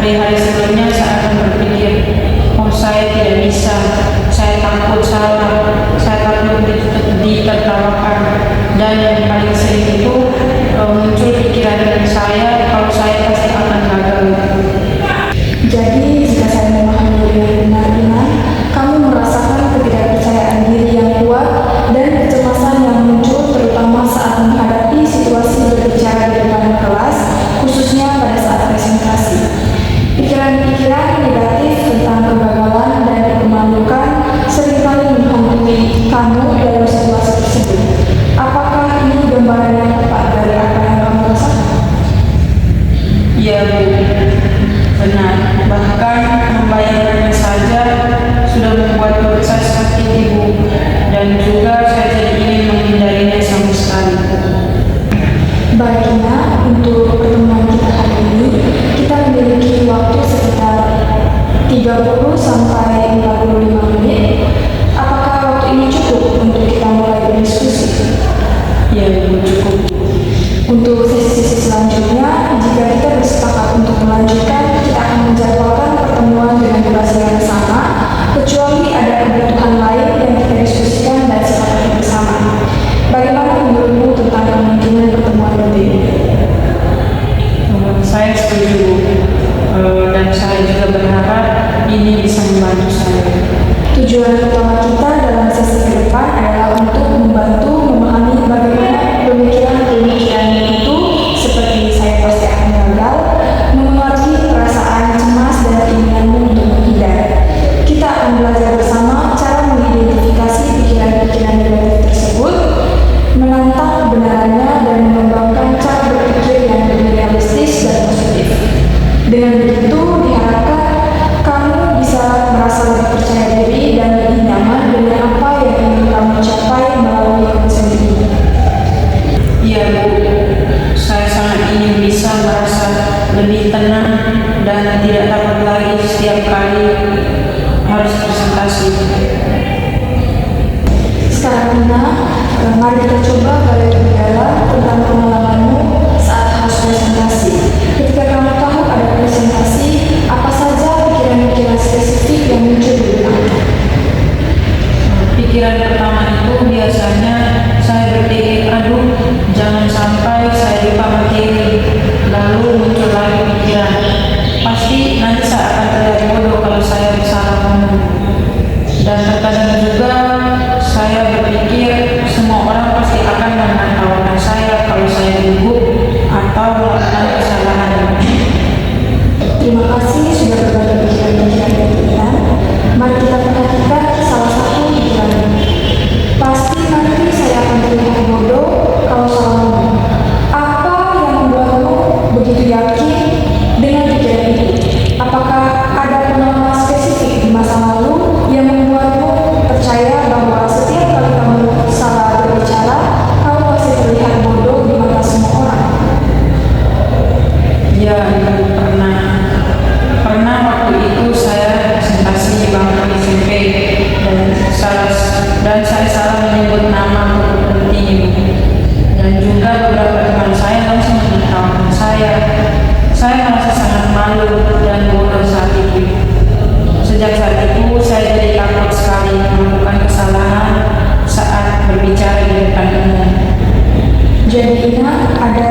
hari-hari sebelumnya saya akan berpikir, oh saya tidak bisa, saya takut salah, saya takut ditertawakan, dan yang paling sering itu muncul pikiran saya kalau saya pasti akan gagal. Jadi, jika saya memahami dengan benar, kamu merasakan ketidakpercayaan diri yang kuat dan kecemasan yang muncul terutama saat menghadapi situasi berbicara di depan kelas, khususnya pada saat presentasi. Pikiran-pikiran negatif tentang kegagalan dan kemalukan seringkali menghantui kamu dalam situasi tersebut. Apakah ini gambaran yang tepat dari apa yang kamu rasakan? Iya Bu, benar. Bahkan membayangkannya saja sudah membuat perut saya sakit Ibu, dan juga saya jadi ingin menghindarinya sama sekali. Baiknya, untuk pertemuan kita hari ini, kita memiliki waktu sekitar 30 sampai 45 menit. Apakah waktu ini cukup untuk kita mulai berdiskusi? Ya Bu, cukup. Untuk sesi-sesi selanjutnya, jika kita bersepakat untuk melanjutkan, kita akan menjadwalkan pertemuan dengan durasi yang sama, kecuali ada kebutuhan lain yang kita diskusikan dan sepakati bersama. Bagaimana menurutmu tentang kemungkinan pertemuan ini? Saya setuju, dan saya juga berharap ini bisa membantu saya. Tujuan utama kita dalam sesi ke depan adalah untuk membantu memahami bagaimana pemikiran-pemikiran itu, seperti saya pasti akan gagal, memengaruhi perasaan cemas dan keinginanmu untuk menghindar. Kita akan belajar bersama cara mengidentifikasi pikiran-pikiran negatif tersebut, menantang kebenarannya, dan mengembangkan cara berpikir yang lebih realistis dan positif. Dengan begitu, diharapkan kamu bisa merasa lebih percaya diri dan lebih nyaman dengan apa yang ingin kamu capai melalui konsen ini. Iya Bu, saya sangat ingin bisa merasa lebih tenang dan tidak takut lagi setiap kali harus presentasi. Sekarang Nina, mari kita coba gali lebih dalam tentang pengalamanmu saat harus presentasi. Ketika kamu tahu ada presentasi, apa saja pikiran-pikiran spesifik yang muncul di benakmu? Pikiran pertama itu biasanya saya berpikir, aduh jangan sampai saya lupa materi. Lalu muncul lagi pikiran, pasti nanti saya akan terlihat bodoh kalau saya salah ngomong. Dan terkadang juga saya berpikir semua orang pasti akan menertawakan saya kalau saya gugup atau melakukan kesalahan. Terima kasih sudah berbagi pikiran-pikiran dan pikiran. Mari kita perhatikan salah satu pikiran. Pasti nanti saya akan terlihat bodoh kalau salah ngomong. Apa yang membuatmu begitu yakin dengan pikiran itu? Apakah ada pengalaman spesifik di masa lalu yang membuatmu percaya bahwa setiap kali kamu salah berbicara, kamu pasti terlihat bodoh di mata semua orang? Ya, pernah waktu itu saya presentasi di bangku SMP dan saya salah menyebut nama guru penting, dan juga beberapa teman saya langsung menertawakan saya. Saya merasa sangat malu dan bodoh saat itu. Sejak saat itu saya jadi takut sekali melakukan kesalahan saat berbicara di depan umum. Jadi Ina, ada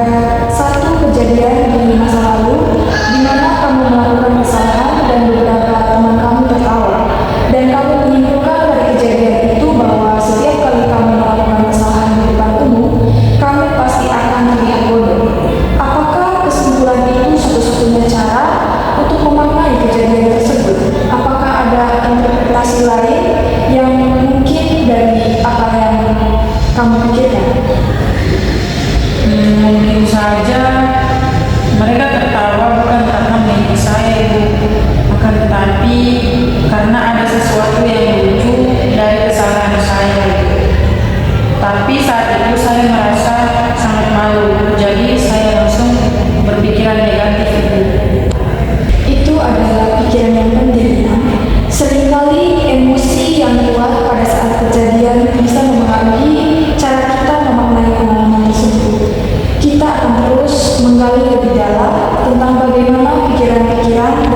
satu kejadian di masa lalu di mana kamu melakukan kesalahan dan beberapa teman kamu tertawa, dan kamu menyimpulkan dari kejadian itu bahwa setiap kali kamu melakukan kesalahan di depan umum, kamu pasti akan terlihat bodoh. Apakah kesimpulan itu satu-satunya cara untuk memaknai kejadian tersebut? Apakah ada interpretasi lain yang mungkin dari apa yang kamu pikirkan? Mungkin saja mereka tertawa bukan karena menghina saya Ibu, akan tetapi karena ada sesuatu yang lucu dari kesalahan saya. Tapi saat itu saya merasa sangat malu, jadi saya langsung berpikiran negatif Ibu. Itu adalah pikiran yang penting. Seringkali emosi yang kuat pada saat kejadian bisa mempengaruhi cara kita memaknai pengalaman tersebut. Kita akan terus menggali lebih dalam tentang bagaimana pikiran-pikiran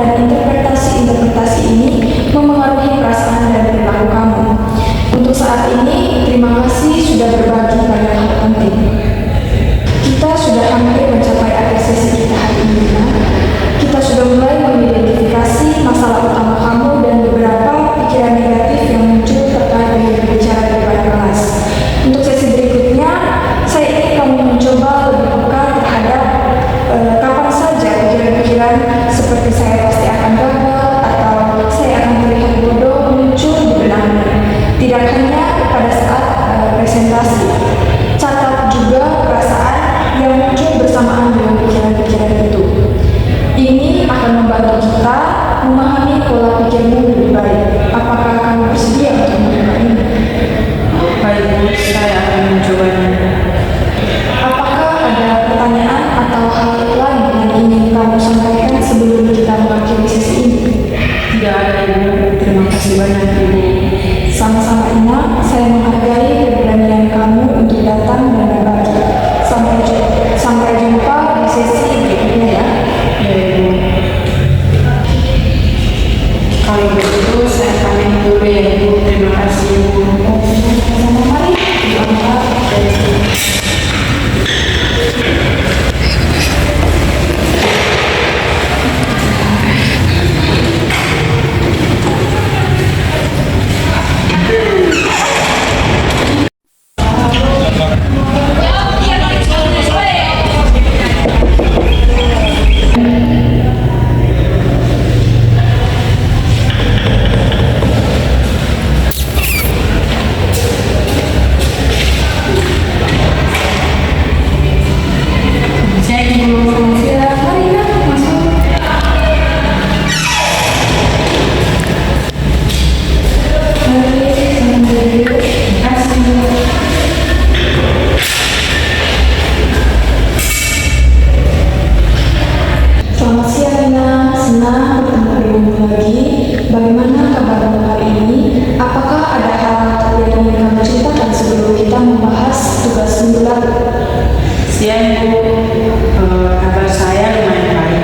demikian Bu, kabar saya lumayan baik.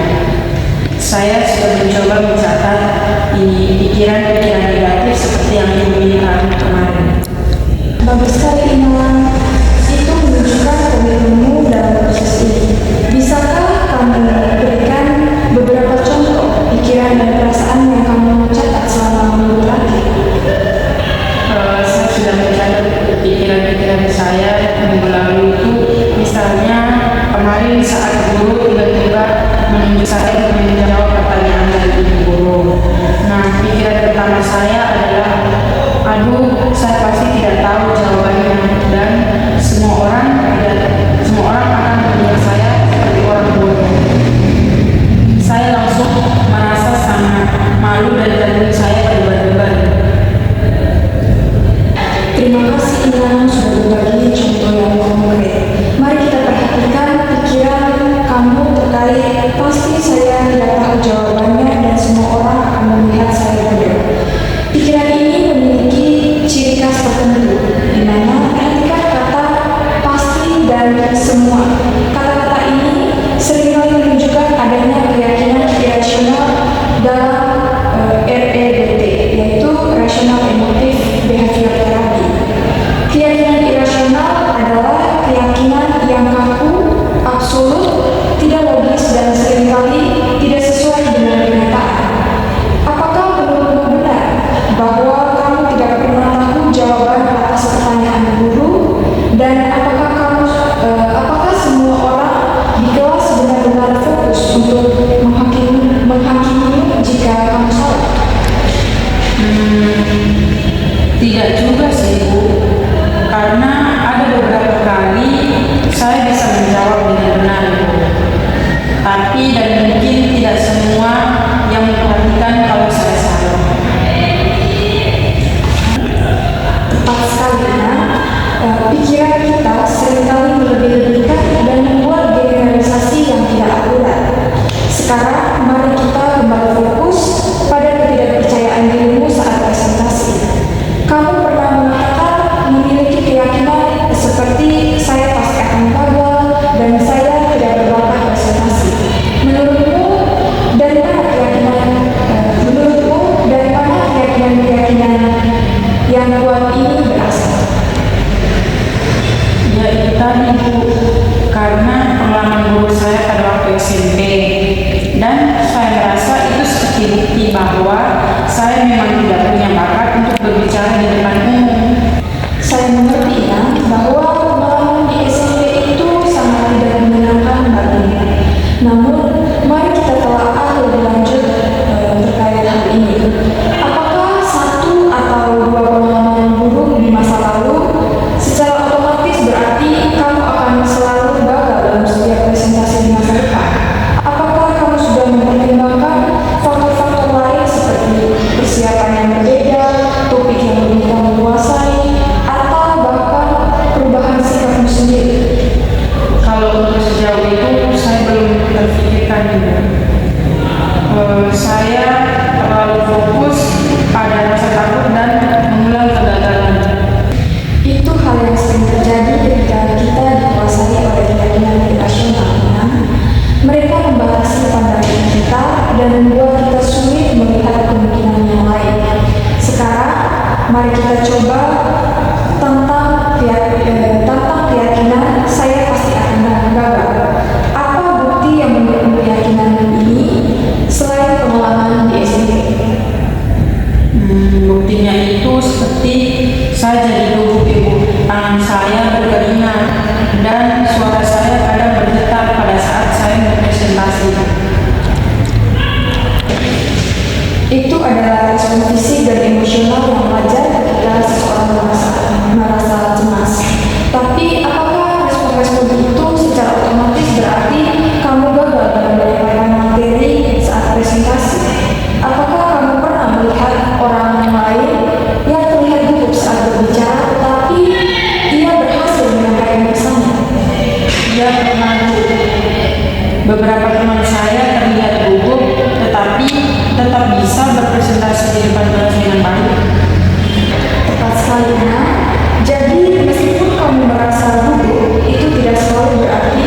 Saya sudah mencoba mencatat ini pikiran-pikiran negatif seperti yang Ibu minta kemarin. Bagus sekali Ina, itu menunjukkan komitmenmu dalam proses ini. Bisakah kamu berikan beberapa contoh pikiran dan perasaan yang kamu catat selama minggu terakhir? Saya sudah mencatat pikiran-pikiran saya minggu lalu itu, misalnya kemarin saat guru tiba-tiba menunjuk saya untuk menjawab pertanyaan dari ibu guru. Nah, pikiran pertama saya adalah, aduh, saya pasti tidak tahu jawabannya dan semua orang akan menilai saya seperti orang bodoh. Saya langsung merasa sangat malu dan jantung saya berdebar-debar. Terima kasih Ina sudah berbagi contoh yang konkret. Mari kita perhatikan pikiran kamu terkait pasti saya tidak tahu jawabannya dan semua orang akan melihat saya bodoh. Pikiran ini memiliki ciri khas tertentu, di mana perhatikan kata pasti dan semua. Kata-kata ini seringkali menunjukkan adanya keyakinan irasional dalam REBT, yaitu Rational Emotive Behavior Therapy. Keyakinan irasional adalah keyakinan yang kaku, absolut, tidak logis dan seringkali tidak sesuai dengan kenyataan. Apakah menurutmu benar bahwa kamu tidak pernah tahu jawaban atas pertanyaan guru? Dan apakah semua orang di kelas benar-benar fokus untuk menghakimi jika kamu salah? Tidak juga sih Bu, karena ada beberapa kali saya bisa menjawab dengan benar Bu. Tapi dan mungkin tidak semua yang memperhatikan kalau saya salah. Tepat sekali Ina. Pikiran kita seringkali melebih-lebihkan dan membuat generalisasi yang tidak akurat. Sekarang mari kita kembali fokus pada ketidakpercayaan dirimu saat presentasi. Kamu pernah mengatakan memiliki keyakinan seperti saya pasti akan gagal dan saya tidak berbakat presentasi. Menurutmu dari mana keyakinan yang kuat ini berasal? Ya itu tadi Bu, karena pengalaman guru saya pada waktu SMP, dan saya merasa itu seperti bukti bahwa saya memang tidak punya bakat untuk berbicara di depan umum. Saya mengerti ya, bahwa pengalaman di SMP itu sangat tidak menyenangkan baginya. Namun, mari kita telaah lebih lanjut terkait hal ini. Apakah satu atau dua pengalaman buruk di masa lalu secara otomatis berarti kamu akan selalu gagal dalam setiap presentasi di masa depan? Apakah kamu sudah mempertimbangkan faktor-faktor lain seperti persiapan yang berbeda, topik yang belum kamu kuasai, atau bahkan perubahan sikapmu sendiri? Kalau untuk sejauh itu saya belum terfikirkan juga. Saya terlalu fokus pada rasa takut dan mengulang kegagalan. Itu hal yang sering terjadi ketika kita dikuasai oleh keyakinan irasional. Mereka membatasi pandangan kita dan membuat kita sulit melihat kemungkinan yang lain. Sekarang, mari kita coba tentang keyakinan saya pasti akan gagal. Apa bukti yang mendukung keyakinan ini selain pengalaman di SMP? Buktinya itu seperti saya jadi gugup Ibu, tangan saya berkeringat dan suara saya kadang bergetar pada saat saya berpresentasi. Itu adalah respon fisik dan emosional yang wajar ketika seseorang merasa cemas. Tapi apakah respon-respon itu secara otomatis berarti kamu gagal dalam menyampaikan materi saat presentasi? Apakah kamu pernah melihat orang lain yang terlihat gugup saat berbicara, tapi ia berhasil menyampaikan pesannya? Ya pernah Bu. Beberapa teman saya terlihat gugup, tetapi tetap bisa berpresentasi di depan kelas dengan baik. Tepat sekali Ina. Jadi meskipun kamu merasa gugup, itu tidak selalu berarti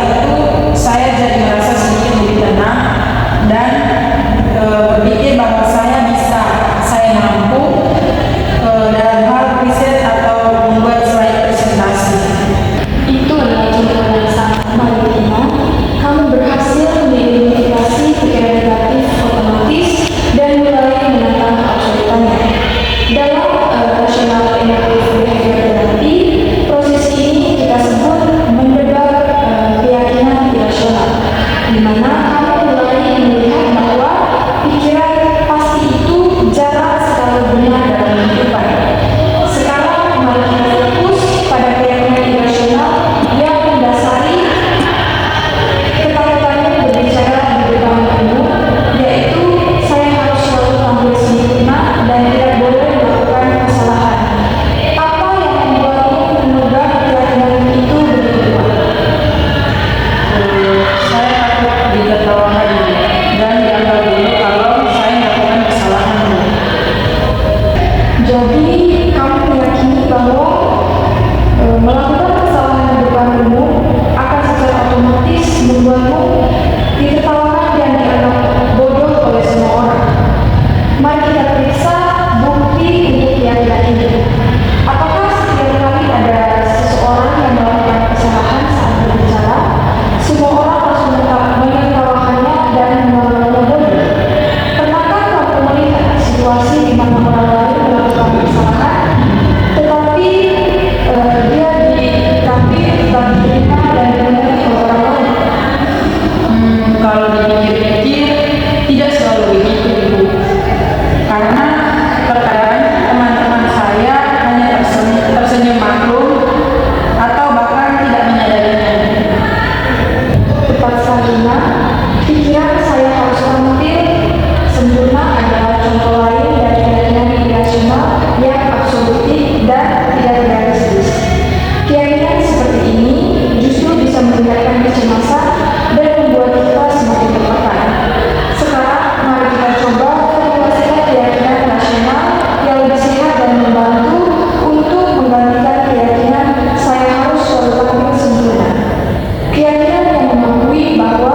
setelah itu saya jadi merasa sedikit lebih tenang dan berpikir bahwa saya bisa, saya mampu dalam hal riset atau membuat slide presentasi. Itu adalah contoh yang sangat baik, Ina. Kamu berhasil mengidentifikasi pikiran negatif otomatis dan mulai menentang keabsurdannya. Dalam rasional emotif behavior therapy, proses ini kita sebut mendebat keyakinan irasional, di mana kamu mulai melihat bahwa pikiran pasti itu jarang sekali benar dalam kehidupan. Sekarang mari kita fokus pada keyakinan irasional yang mendasari ketakutannya berbicara di depan umum, yaitu saya harus selalu tampil sempurna dan tidak boleh melakukan kesalahan. Apa yang membuatmu memegang keyakinan itu begitu kuat? Saya takut ditertawakan dan dianggap buruk kalau saya melakukan kesalahan. Jadi kamu meyakini bahwa melakukan kesalahan di depan umum akan secara otomatis membuatmu ditertawakan dan dianggap bodoh oleh semua orang. Mari kita periksa bukti untuk keyakinan ini. Apakah setiap kali ada seseorang yang melakukan kesalahan saat berbicara, semua orang harus menertawakannya dan menganggapnya bodoh? Pernahkah kamu melihat situasi di mana orang lain melakukan kesalahan, tetapi dia dikapi bagi dirinya dan dimengerti oleh orang lain? Kalau dipikir-pikir, tidak selalu begitu, Ibu. Karena terkadang teman-teman saya hanya tersenyum maklum atau bahkan tidak menyadarinya. Tepat Salina, pikiran saya harus tampil sempurna adalah contoh lain dari keyakinan irasional yang absolutif dan tidak realistis. Keyakinan seperti ini justru bisa meningkatkan kecemasan dan membuat kita semakin tertekan. Sekarang, mari kita coba formulasikan keyakinan rasional yang lebih sehat dan membantu untuk menggantikan keyakinan saya harus selalu tampil sempurna. Keyakinan yang mengakui bahwa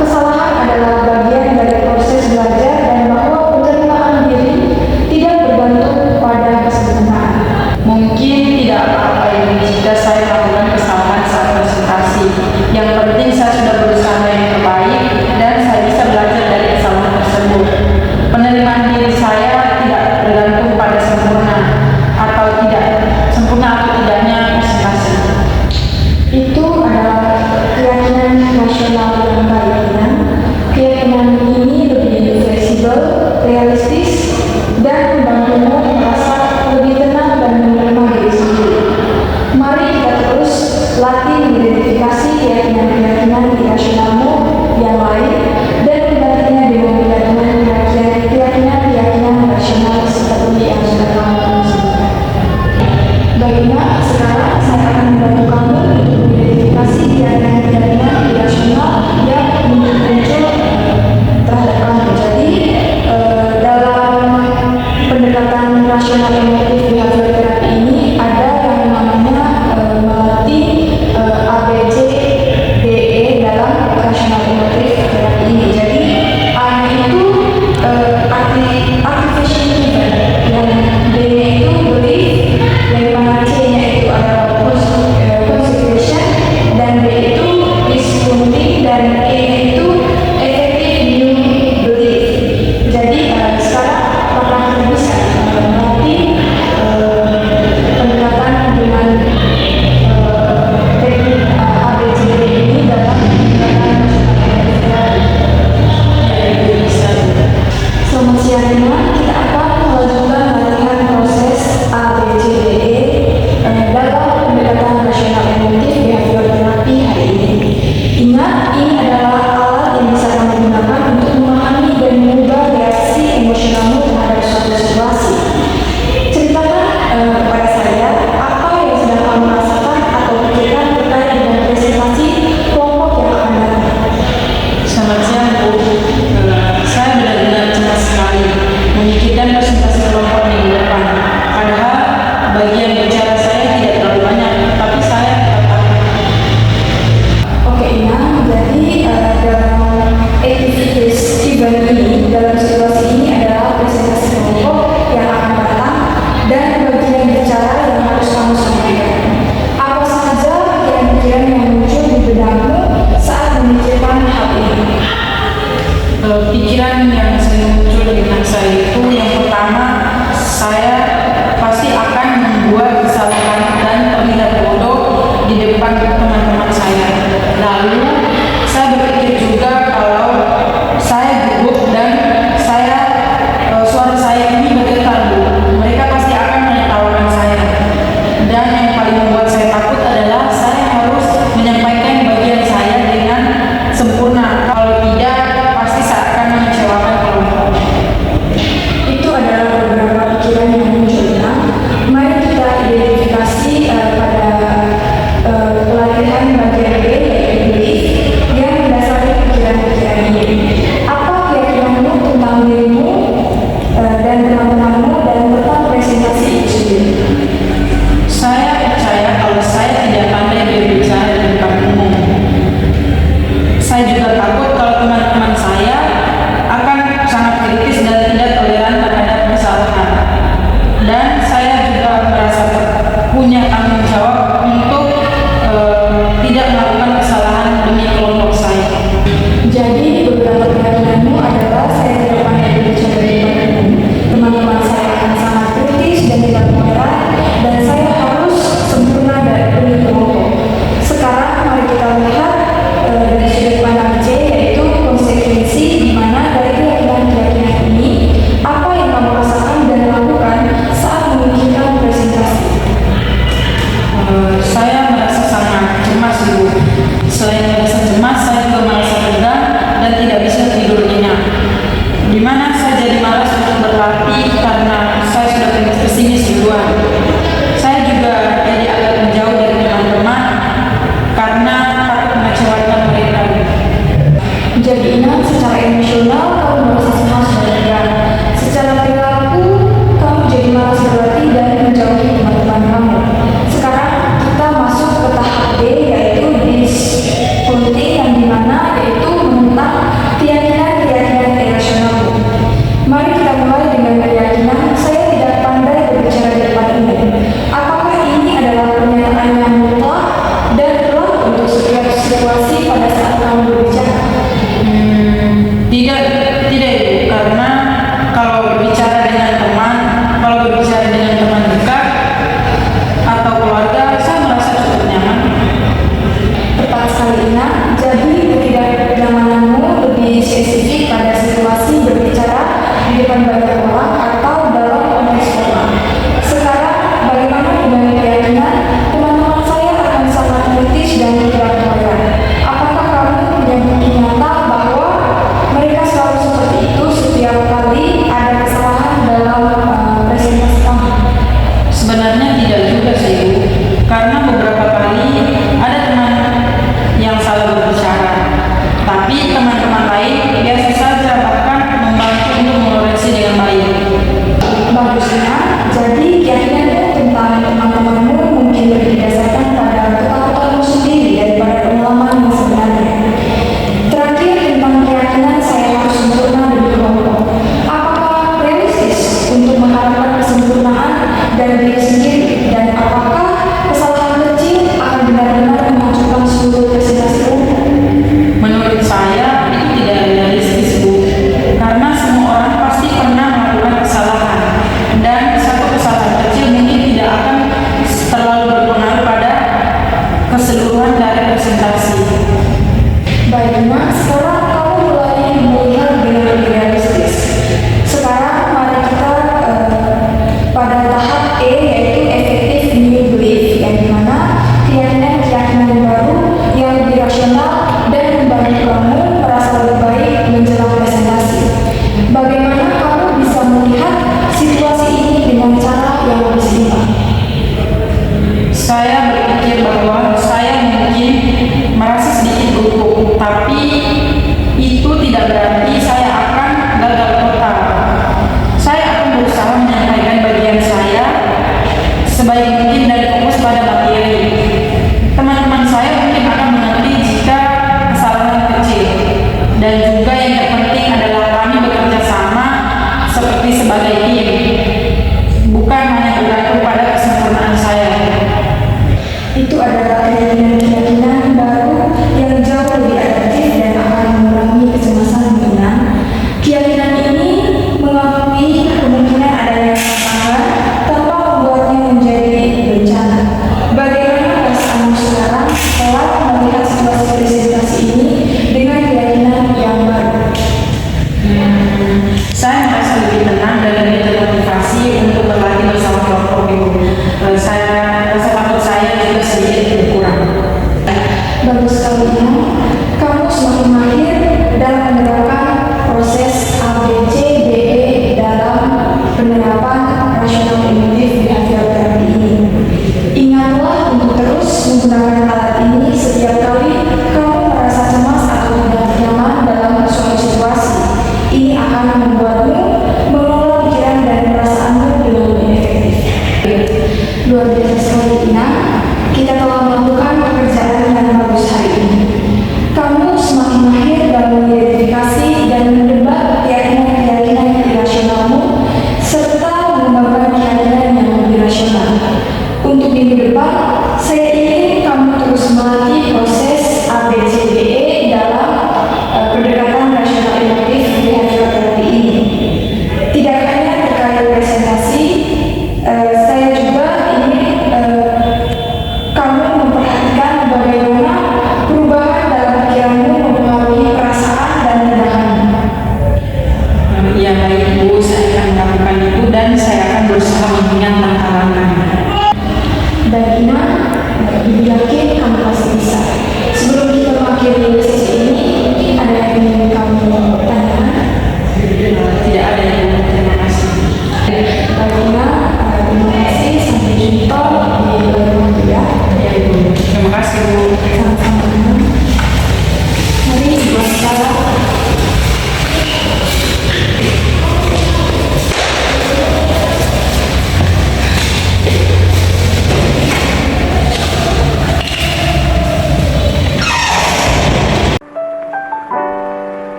kesalahan adalah bagian dari proses belajar dan bahwa penerimaan diri tidak bergantung pada kesempurnaan. Mungkin tidak apa-apa Ibu jika saya melakukan kesalahan saat presentasi. Yang penting saya sudah berusaha yang terbaik dan saya bisa belajar dari kesalahan tersebut. Penerimaan diri saya tidak bergantung pada sempurna atau tidaknya presentasi. Itu adalah keyakinan rasional yang baik, Ina. Keyakinan ini lebih fleksibel, realistis, dan membantumu merasa lebih tenang dan menerima diri sendiri. Mari kita terus latih mengidentifikasi keyakinan-keyakinan irasionalmu yang lain dan menggantinya dengan keyakinan-keyakinan rasional seperti yang sudah kamu sebutkan. Baiklah, sekarang saya akan membantu kamu untuk mengidentifikasi keyakinan-keyakinan irasional yang muncul terhadap kamu. Jadi, dalam pendekatan rasional emotif behavior therapy ini ada yang namanya melatih ABCDE dalam rasional emotif therapy ini. Jadi, A itu activation event, dan B-nya itu belief, yang mana C-nya itu adalah consideration, dan D itu responding, dan E-nya itu effective new belief. Jadi sekarang apakah kita bisa melatih pendekatan dengan teknik ABCD ini dalam pendekatan rasional emotif therapy? Selamat siang, Ina. Kita akan melanjutkan latihan proses ABCDE dalam pendekatan rasional emotif behavior therapy hari ini. Ingat, ini adalah alat sebenarnya. Terakhir, tentang keyakinan saya harus sempurna di kelompok. Apakah realistis untuk mengharapkan kesempurnaan dari diri sendiri, dan apakah kesalahan kecil akan benar-benar menghancurkan seluruh presentasi umum? Menurut saya itu tidak realistis, Bu. Karena semua orang pasti pernah melakukan kesalahan, dan satu kesalahan kecil mungkin tidak akan terlalu berpengaruh pada keseluruhan dari presentasi. Baik, Mak, sekarang kamu mulai melihat dengan lebih realistis. Sekarang mari kita pada tahap E, yaitu effective new belief, yang dimana keyakinan-keyakinan baru yang lebih rasional dan membantu kamu merasa lebih baik menjelang presentasi. Bagaimana kamu bisa melihat situasi ini dengan cara yang lebih seimbang? Saya berpikir bahwa saya mungkin merasa sedikit gugup, tapi itu tidak berarti